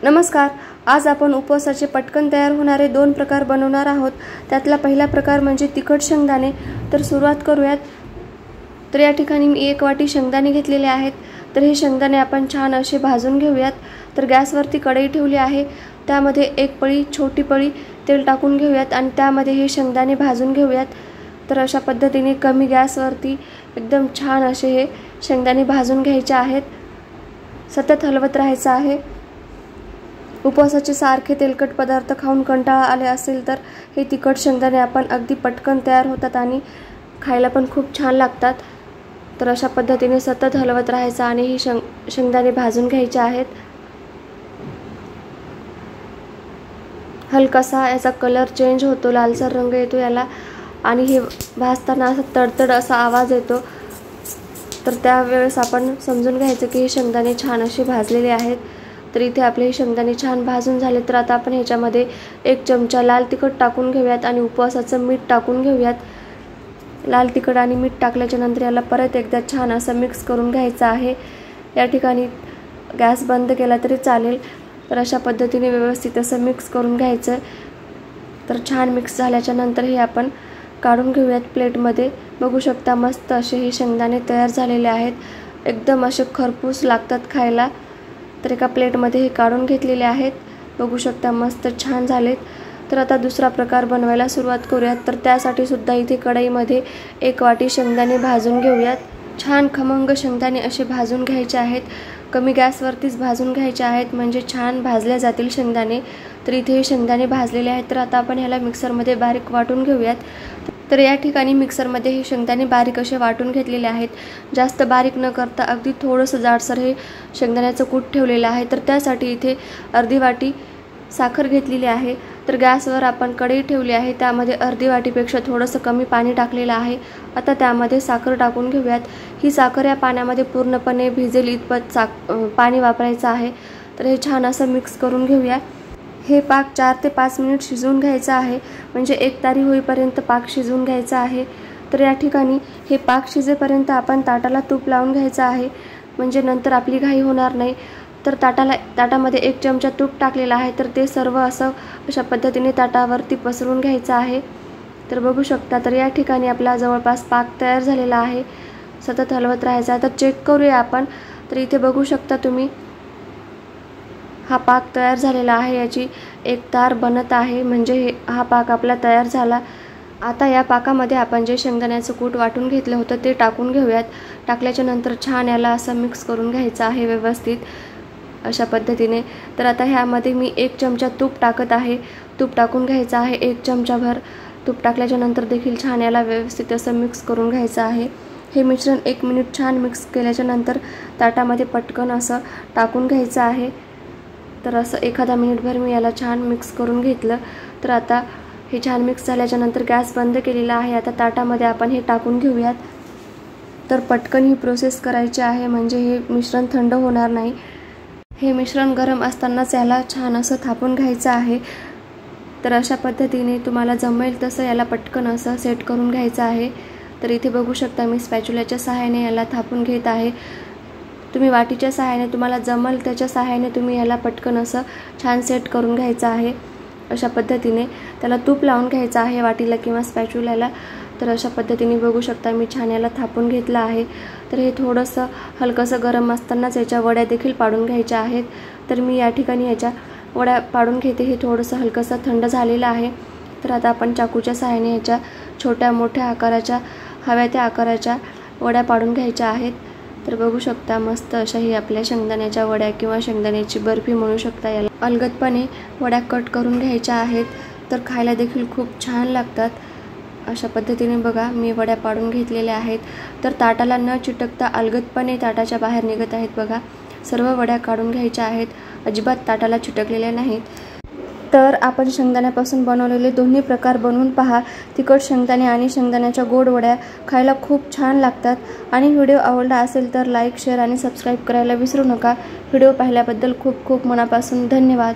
नमस्कार। आज आपण उपवासाचे पटकन तयार होणारे 2 प्रकार बनवणार आहोत। त्यातला पहिला प्रकार म्हणजे तिखट शेंगदाणे। तर सुरुवात करूयात। तर या ठिकाणी मी 1 वाटी शेंगदाणे घेतलेले आहेत। तर हे शेंगदाणे आपण छान असे भाजून घेऊयात। तर गॅसवरती कढई ठेवली आहे, त्यामध्ये 1 पळी छोटी पळी तेल टाकून घेऊयात आणि त्यामध्ये हे शेंगदाणे भाजून घेऊयात। तर अशा पद्धतीने कमी गॅसवरती एकदम छान असे हे शेंगदाणे भाजून घ्यायचे आहेत। सतत हलवत राहायचं आहे। उपवासाचे सारखे तेलकट पदार्थ खाऊन कंटाळा आले असेल तर हे तिखट शेंगदाणे आपण अगदी पटकन तयार होतात आणि खायला पण खूप छान लागतात। तर अशा पद्धतीने सतत हलवत राहायचं आणि ही शेंगदाणे भाजून घ्यायचे आहेत। हलकासा याचा कलर चेंज होतो, लालसर रंग येतो याला आणि हे भाजताना असा तडतड असा आवाज येतो। तर त्यावेळेस आपण समजून घ्यायचं की हे शेंगदाणे छान असे भाजलेले आहेत। तर इथे आपले शेंगदाणे छान भाजून झाले। तर आता आपण ह्याच्यामध्ये 1 चमचा लाल तिखट टाकून घेऊयात आणि उपवासाचं मीठ टाकून घेऊयात। लाल तिखट आणि मीठ टाकल्याच्या नंतर याला परत एकदा छान असं मिक्स करून घ्यायचं आहे। या ठिकाणी गॅस बंद केला तरी चालेल। तर अशा पद्धतीने व्यवस्थित असं मिक्स करून घ्यायचं। तर छान मिक्स झाल्याच्या नंतर हे आपण काढून घेऊयात प्लेटमध्ये। बघू शकता मस्त असे हे शेंगदाणे तयार झालेले आहेत। एकदम असे खरपूस लागतात खायला। तर एका प्लेटमध्ये हे काढून घेतलेले आहेत। बघू शकता मस्त छान झालेत। तर आता दुसरा प्रकार बनवायला सुरुवात करूयात। तर त्यासाठी सुद्धा इथे कढईमध्ये 1 वाटी शेंगदाणे भाजून घेऊयात। छान खमंग शेंगदाणे असे भाजून घ्यायचे आहेत। कमी गॅसवरतीच भाजून घ्यायचे आहेत म्हणजे छान भाजले जातील शेंगदाणे। तर इथे हे शेंगदाणे भाजलेले आहेत। तर आता आपण ह्याला मिक्सरमध्ये बारीक वाटून घेऊयात। तर या ठिकाणी मिक्सरमध्ये हे शेंगदाणे बारीक असे वाटून घेतलेले आहेत। जास्त बारीक न करता अगदी थोडंसं जाडसर हे शेंगदाण्याचं कूट ठेवलेलं आहे। तर त्यासाठी इथे अर्धी वाटी साखर घेतलेली आहे। तर गॅसवर आपण कढई ठेवली आहे, त्यामध्ये अर्धी वाटीपेक्षा थोडंसं कमी पाणी टाकलेलं आहे। आता त्यामध्ये साखर टाकून घेऊयात। ही साखर या पाण्यामध्ये पूर्णपणे भिजेल इतपत पाणी वापरायचं आहे। तर हे छान असं मिक्स करून घेऊया। हे पाक 4 ते 5 मिनिट शिजवून घ्यायचं आहे, म्हणजे 1 तारी होईपर्यंत पाक शिजवून घ्यायचा आहे। तर या ठिकाणी हे पाक शिजेपर्यंत आपण ताटाला तूप लावून घ्यायचं आहे, म्हणजे नंतर आपली घाई होणार नाही। तर ताटामध्ये 1 चमचा तूप टाकलेला आहे। तर ते सर्व असं अशा पद्धतीने ताटावरती पसरून घ्यायचं आहे। तर बघू शकता तर या ठिकाणी आपला जवळपास पाक तयार झालेला आहे। सतत हलवत राहायचं आहे। तर चेक करूया आपण। तर इथे बघू शकता तुम्ही हा पाक तयार झालेला आहे। याची एक तार बनत आहे, म्हणजे हा पाक आपला तयार झाला। आता या पाकामध्ये आपण जे शेंगदाण्याचं कूट वाटून घेतलं होतं ते टाकून घेऊयात। टाकल्याच्या नंतर छान याला असं मिक्स करून घ्यायचं आहे व्यवस्थित अशा पद्धतीने। तर आता ह्यामध्ये मी 1 चमचा तूप टाकत आहे। तूप टाकून घ्यायचं आहे 1 चमचाभर। तूप टाकल्याच्या नंतर देखील छान याला व्यवस्थित असं मिक्स करून घ्यायचं आहे। हे मिश्रण 1 मिनिट छान मिक्स केल्याच्या नंतर ताटामध्ये पटकन असं टाकून घ्यायचं आहे। तर असं एखादा मिनिटभर मी याला छान मिक्स करून घेतलं। तर आता हे छान मिक्स झाल्याच्या नंतर गॅस बंद केलेला आहे। आता ताटामध्ये आपण हे टाकून घेऊयात। तर पटकन ही प्रोसेस करायची आहे, म्हणजे हे मिश्रण थंड होणार नाही। हे मिश्रण गरम असतानाच याला छान असं थापून घ्यायचं आहे। तर अशा पद्धतीने तुम्हाला जमेल तसं याला पटकन असं सेट करून घ्यायचं आहे। तर इथे बघू शकता मी स्पॅच्युलाच्या सहाय्याने याला थापून घेत आहे। तुम्ही वाटीच्या सहाय्याने तुम्हाला जमेल त्याच्या सहाय्याने तुम्ही याला पटकन असं छान सेट करून घ्यायचं आहे। अशा पद्धतीने त्याला तूप लावून घ्यायचं आहे वाटीला किंवा स्पॅच्युलाला। तर अशा पद्धतीने बघू शकता मी छान याला थापून घेतलं आहे। तर हे थोडंसं हलकंसं गरम असतानाच याच्या वड्या देखील पाडून घ्यायच्या आहेत। तर मी या ठिकाणी याच्या वड्या पाडून घेते। हे थोडंसं हलकंसं थंड झालेलं आहे। तर आता आपण चाकूच्या सहाय्याने याच्या छोट्या मोठ्या आकाराच्या हव्या त्या आकाराच्या वड्या पाडून घ्यायच्या आहेत। तर बघू शकता मस्त अशा ही आपल्या शेंगदाण्याच्या वड्या किंवा शेंगदाण्याची बर्फी म्हणू शकता याला अलगदपणे वड्या कट करून घ्यायच्या आहेत। तर खायला देखील खूप छान लागतात। अशा पद्धतीने बघा मी वड्या पाडून घेतलेल्या आहेत। तर ताटाला न चिटकता अलगदपणे ताटाच्या बाहेर निघत आहेत बघा। सर्व वड्या काढून घ्यायच्या आहेत, अजिबात ताटाला चिटकलेल्या नाहीत। तर आपण शेंगदाण्यापासून बनवलेले दोन्ही प्रकार बनवून पहा। तिखट शेंगदाणे आणि शेंगदाण्याच्या गोड वड्या खायला खूप छान लागतात। आणि व्हिडिओ आवडला असेल तर लाईक, शेअर आणि सबस्क्राईब करायला विसरू नका। व्हिडिओ पाहिल्याबद्दल खूप खूप मनापासून धन्यवाद।